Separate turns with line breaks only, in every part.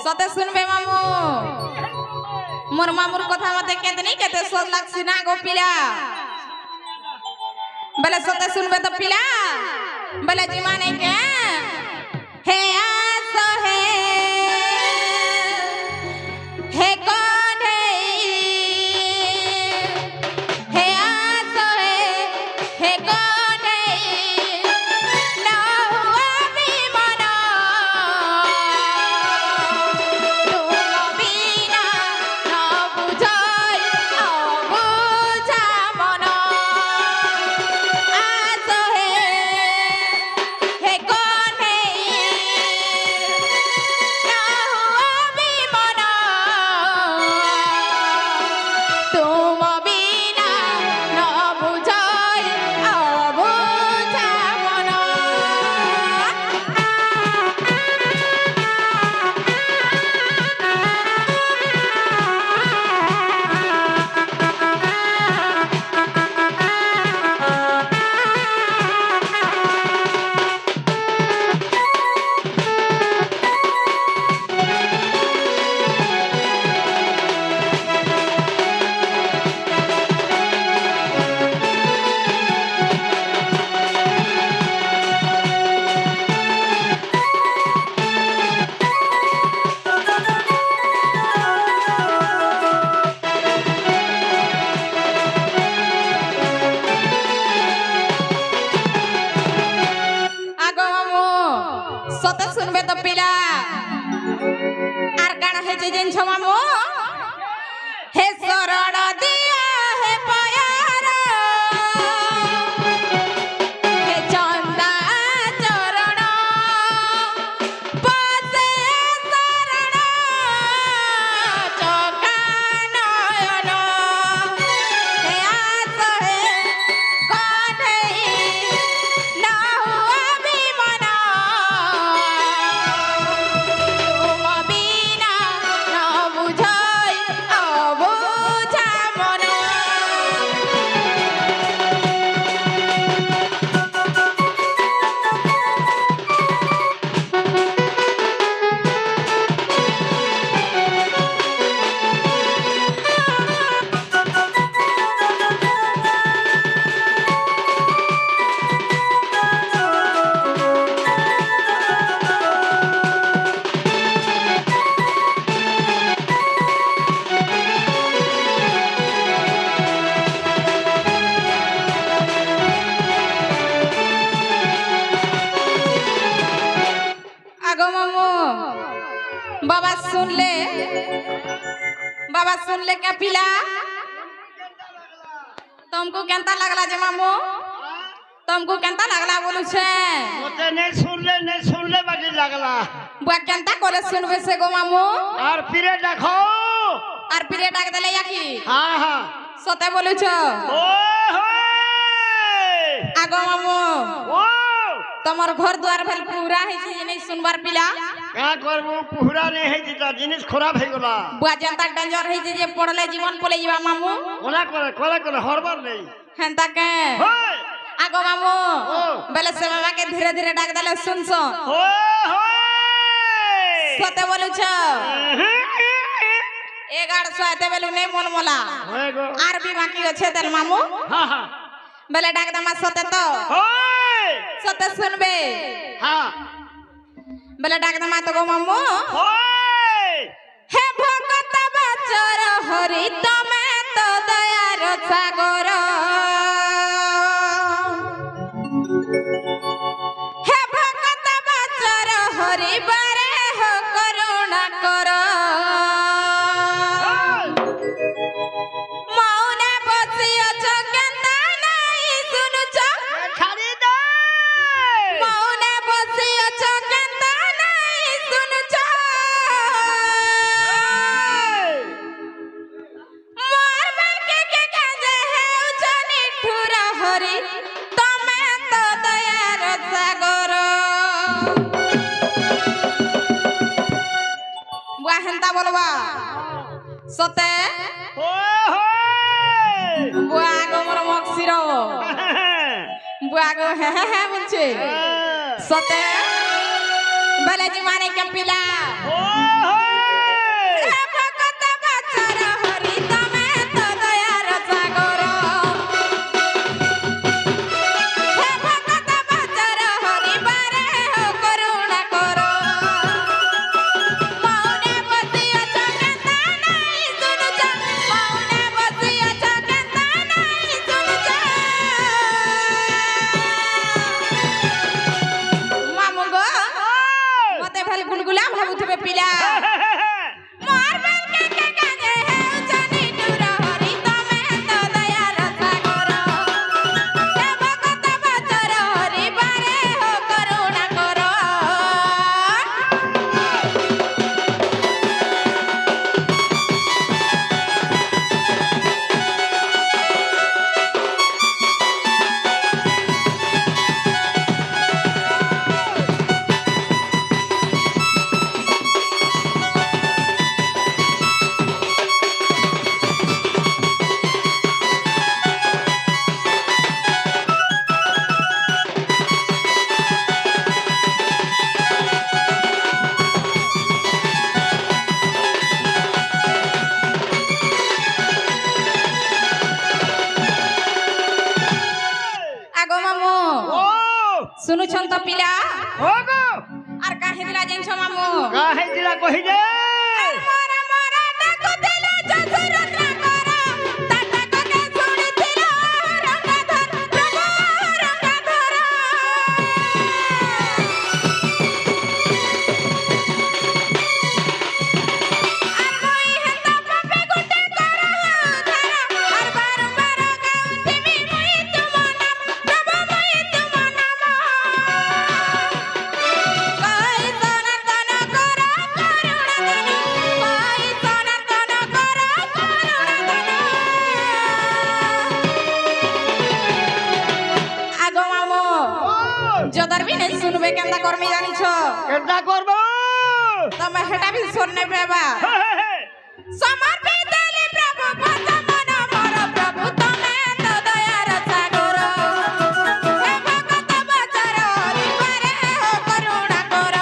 সতে শুনবে মামু মোর মামুর কথা মতে কেতনি কেতে সোজ লাগছি না গো পিলা বলে সতে শুনবে তো পিলা বলে জীবনে কে হে আসো হে কোন হে আসো হে কোন না আমি মনা তুমি বিনা না বুঝাই অবুঝা মনা আসো হে কোন না আমি মনা তুমি বিনা না বুঝাই অবুঝা মনা আগো মামু সতে শুনবে তো পিলা আর কানা হয়েছে জিনছ মামু হে শরণ দিয়া হে পায়ার হে চন্দা চরণ পাশে শরণ চকা নয়ন হে আস হে কন্হেই না আমি মনা তুমি বিনা না বুঝাই অবুঝা মনা আগো মামু बाबा सुन ले क्या पिला तुमको केंता लगला जे मामू तुमको केंता लगला बोलू छे
मोते नहीं सुन ले बाकी लगला
बुआ केंता कोले सुनबे से गो मामू
और फिरे देखो
और पिरे डाक देले याकी
हाँ हाँ
सते बोलू छो
ओ
আগো मामू
ओ
तमर घर द्वार भेल पूरा है जे नहीं सुनबार पिला
का करबो पूरा नहीं है जीता जिनिस खराब है गला
बुआ जनता डेंजर है जे पड़ले जीवन पले जीवा मामू
कोला हरबार नहीं
हेंता के
होय
আগো मामू
ओ।
बेले से बाबा के धीरे धीरे डाक देले सुन सो
ओ
सते बोलू छो एगार सोते बेलू नहीं मन मोला
होय गो
आर भी बाकी আছে তেল मामू
हाँ हाँ
बेले डाक दमा सते तो
होय
सते सुनबे
हाँ
बेले डाक दमा तो गो मामू
होय
हे भगत बचर हरि तमे तो दयार सागर हे भगत बचर हरि बारे हो करुणा कर मौने बसी अछो केंता नहीं सुनुछ
छाड़ी दे
मौने बसी अछो केंता नहीं सुनुछ मोर बेके के काजे है उचनी ठुरा हरि तमे तो दयार सागर बुआ हेंता बोलबा सते बुआ गो मोर मक्सिरो बुआ गो हे बुझे सते बेले जी माने के पिला ପିଲା ମୋର ବେଲ କେ କାଜେ ହେଉଛ ନିଠୁର ହରି ତମେ ତ ଦୟାର ସାଗର ଦେବ କଥା ବଚର ହରି ବାରେ ହୋ କରୁଣା କର আগো মামু
ओ
শুনুছন তো পিলা
हो गो
আর কাহে দিলা জানছ মামু
काहे दिला कहि दे
মোরা মোরা ডাকু দিলা জসরত্ন কর টাটা কোকে শুনিছিল রঙ্গাধর প্রভু রঙ্গাধর আর মই হেতা পাপে গুটে কর ধর আর বারবার গাউতিমি মই তুম নাম প্রভু মই তুম নাম কই সনাতন কর করুণাধন কই সনাতন কর করুণাধন আগো মামু যদর বি নাই শুনবে কেনতা করমি জানিছ
केटा करबो
তমে হেটা বি শুননে বেবা সমর্পিত দেলি প্রভু পদ মন মোর প্রভু তমে তো দয়ার সাগর হে ভগত বচর হরি পারে হো করুণা কর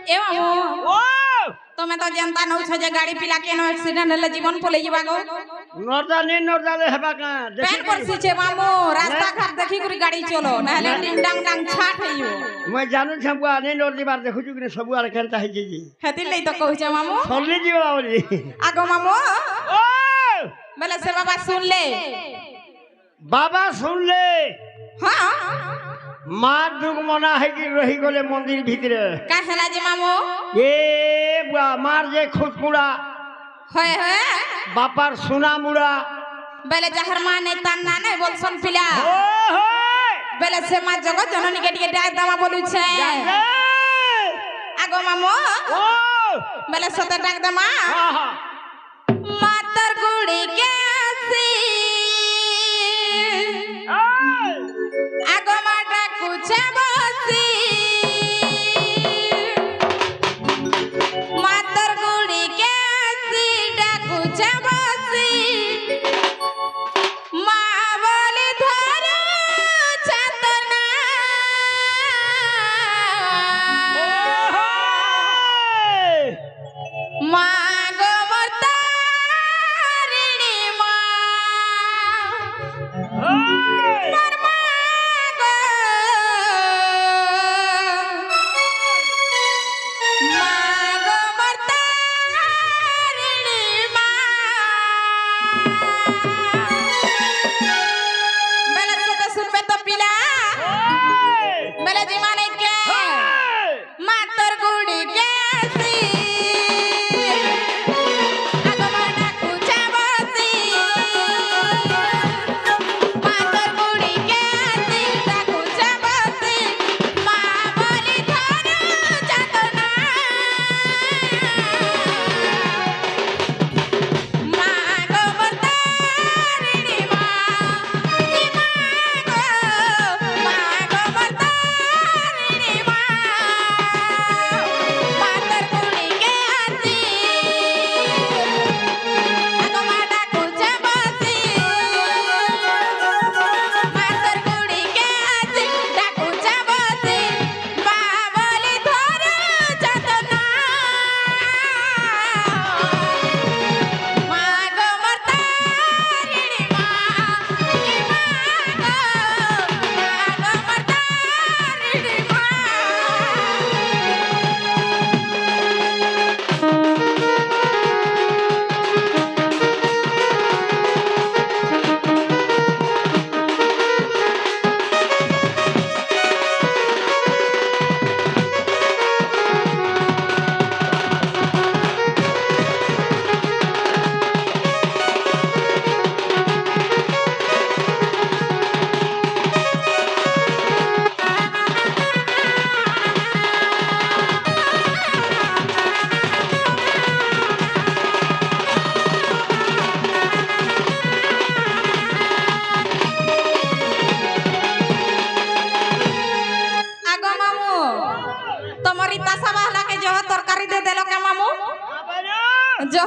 এ মামু
ओ
তুমি তো জানতা নউছ যে গাড়ি পিলা কেন অ্যাক্সিডেন্ট হলে জীবন পলাই যাবা গো
नरदा हेबा का
প্যান পড়ছিছে মামু রাস্তা ঘাট দেখি করে গাড়ি চলো নাহলে টিং ডাং ডাং ছাট হইও
मैं जानू छबुआ ने नरदी बार देखु कि सब आर केनता है जी
হেতির লাই তো কইছে মামু
सरली जीवा बोली
আগো मामू
ओ
বলে সে বাবা শুনলে
बाबा सुन ले
হ্যাঁ
मार दुग मना है कि रही गले मंदिर भीतरे
কাহেলা যে মামু
ए बुआ मार जे खुदपुड़ा
হয় হয়
बापार सुना मुड़ा
বলে যাহার মা নেই তার না নাই বলছন পিলা
ओ हो
বলে সে মা জগৎ জননী কে টিকে ডাক দামা বলুছে আগো মামু
ओ
বলে সতে ডাক দামা
हां हां
মাতার গুড়ি কে আসি আগো মা ডাকুছে বসি মাতার গুড়ি কে আসি ডাকুছে বসি মা বলে ধরে চেতনা মা গো মোর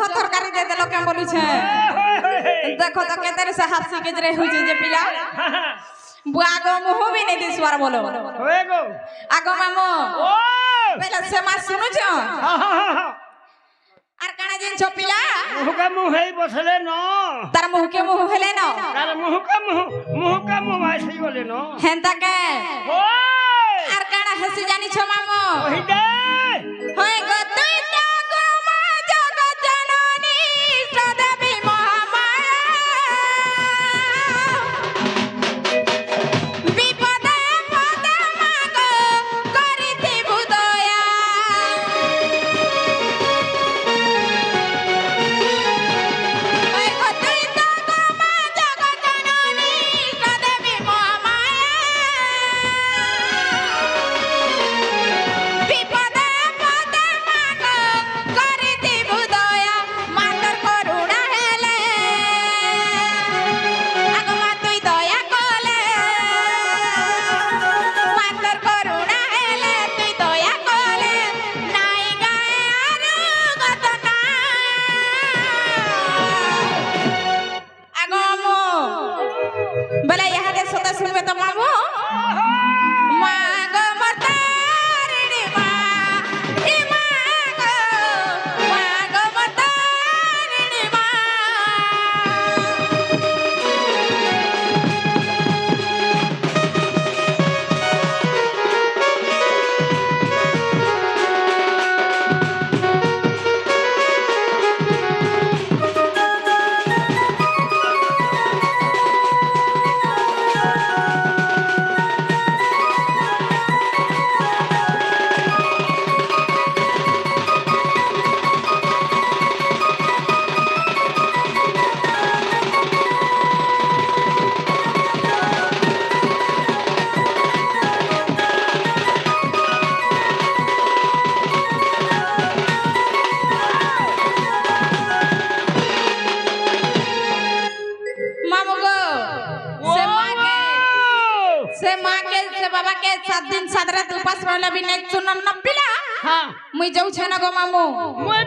जह तरकारी दे देलो के बोलू छे देखो तो केते से हाथ के रे होई जे पिला बुआगो मुह भी नहीं दिसवार बोलो
होए गो
आगो मामो
ओ
पहले से मा सुनु छ आर काना जिन छ पिला
मुह का मुह है बसले न
तार मुह के मुह हेले न
तार मुह का मुह ऐसे बोले न
हेंता के
ओए
आर काना हसी जानी छ मामो
ओही दे
होय गो तुई तो गो मा जगत जननी सदेवी महामाया विपदे पदे मागो करिति बुदया होय गो तुई तो गो मा जगत जननी सदेवी महामाया विपदे पदे मागो करिति बुदया मातर करुणा हेले आगो मा तुई दया कले मातर करुणा हेले तुई दया कले नाई गाए आरु गतना आगो मो बले यहाँ दे सोता सुनबे तो मामो मागो मतारिणी मा ई मागो मतारिणी मा मामू गो से माँ के से बाबा के 7 दिन 7 रात उपास रहले भी नहीं सुनन न पिला
हां
मुई जाऊ छे न गो मामू
मैं